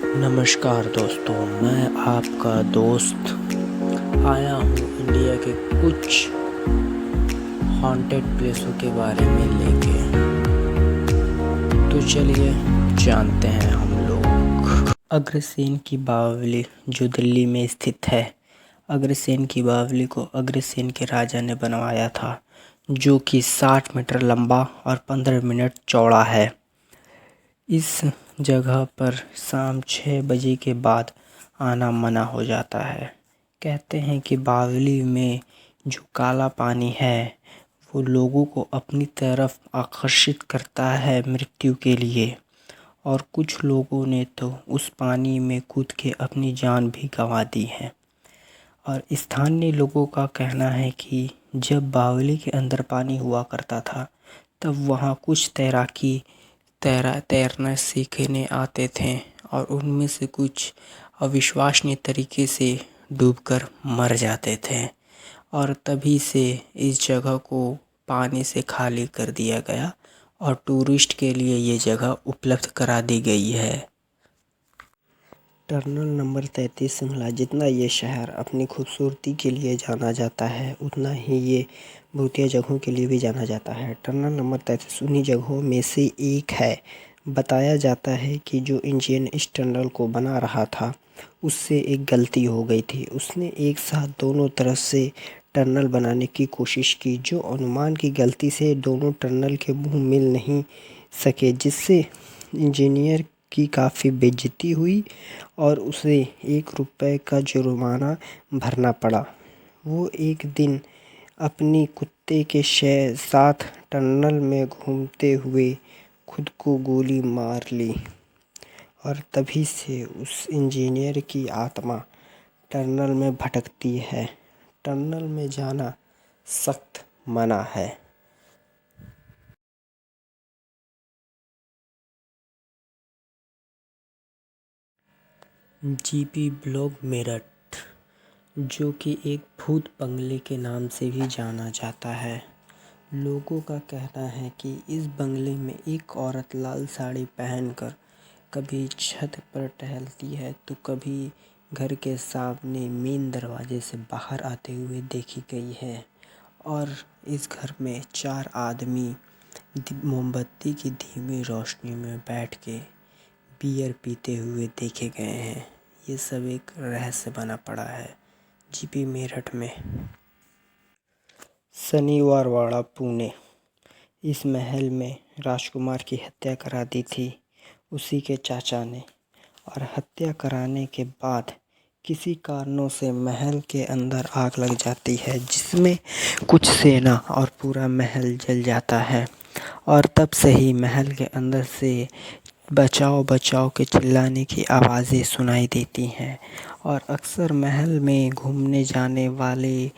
नमस्कार दोस्तों, मैं आपका दोस्त आया हूँ इंडिया के कुछ हॉन्टेड प्लेसों के बारे में लेके। तो चलिए जानते हैं हम लोग। अग्रसेन की बावली जो दिल्ली में स्थित है। अग्रसेन की बावली को अग्रसेन के राजा ने बनवाया था, जो कि 60 मीटर लंबा और 15 मिनट चौड़ा है। इस जगह पर शाम 6 बजे के बाद आना मना हो जाता है। कहते हैं कि बावली में जो काला पानी है वो लोगों को अपनी तरफ आकर्षित करता है मृत्यु के लिए, और कुछ लोगों ने तो उस पानी में कूद के अपनी जान भी गंवा दी है। और स्थानीय लोगों का कहना है कि जब बावली के अंदर पानी हुआ करता था तब वहाँ कुछ तैरना सीखने आते थे, और उनमें से कुछ अविश्वसनीय तरीके से डूबकर मर जाते थे। और तभी से इस जगह को पानी से खाली कर दिया गया और टूरिस्ट के लिए ये जगह उपलब्ध करा दी गई है। Tunnel number 33 Shimla. जितना ये शहर अपनी खूबसूरती के लिए जाना जाता है, उतना ही ये भूतिया जगहों के लिए भी जाना जाता है। टनल नंबर 33 उन्हीं जगहों में से एक है। बताया जाता है कि जो इंजीनियर इस टनल को बना रहा था, उससे एक गलती हो गई थी। उसने एक साथ दोनों तरफ से टनल बनाने की कोशिश की, जो अनुमान की गलती से दोनों टनल के मुंह मिल नहीं सके, जिससे इंजीनियर की काफ़ी बेइज्जती हुई और उसे ₹1 का जुर्माना भरना पड़ा। वो एक दिन अपनी कुत्ते के साथ टनल में घूमते हुए खुद को गोली मार ली, और तभी से उस इंजीनियर की आत्मा टनल में भटकती है। टनल में जाना सख्त मना है। जीपी ब्लॉक मेरठ, जो कि एक भूत बंगले के नाम से भी जाना जाता है। लोगों का कहना है कि इस बंगले में एक औरत लाल साड़ी पहनकर कभी छत पर टहलती है तो कभी घर के सामने मेन दरवाजे से बाहर आते हुए देखी गई है। और इस घर में 4 आदमी मोमबत्ती की धीमी रोशनी में बैठ के बियर पीते हुए देखे गए हैं। ये सब एक रहस्य बना पड़ा है जीपी मेरठ में। शनिवार वाड़ा पुणे। इस महल में राजकुमार की हत्या करा दी थी उसी के चाचा ने, और हत्या कराने के बाद किसी कारणों से महल के अंदर आग लग जाती है, जिसमें कुछ सेना और पूरा महल जल जाता है। और तब से ही महल के अंदर से बचाओ बचाओ के चिल्लाने की आवाज़ें सुनाई देती हैं। और अक्सर महल में घूमने जाने वाले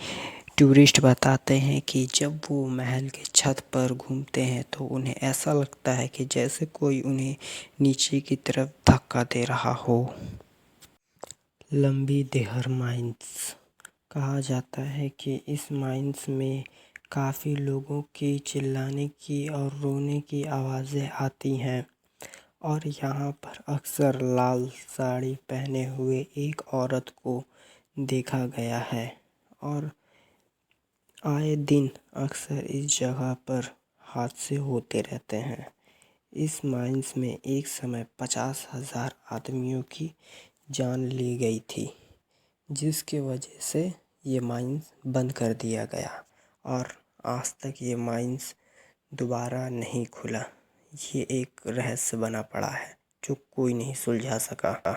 टूरिस्ट बताते हैं कि जब वो महल के छत पर घूमते हैं तो उन्हें ऐसा लगता है कि जैसे कोई उन्हें नीचे की तरफ धक्का दे रहा हो। लंबी देहर माइंस। कहा जाता है कि इस माइंस में काफ़ी लोगों की चिल्लाने की और रोने की आवाज़ें आती हैं, और यहाँ पर अक्सर लाल साड़ी पहने हुए एक औरत को देखा गया है। और आए दिन अक्सर इस जगह पर हादसे होते रहते हैं। इस माइंस में एक समय 50,000 आदमियों की जान ली गई थी, जिसके वजह से ये माइंस बंद कर दिया गया, और आज तक ये माइंस दोबारा नहीं खुला। ये एक रहस्य बना पड़ा है जो कोई नहीं सुलझा सका।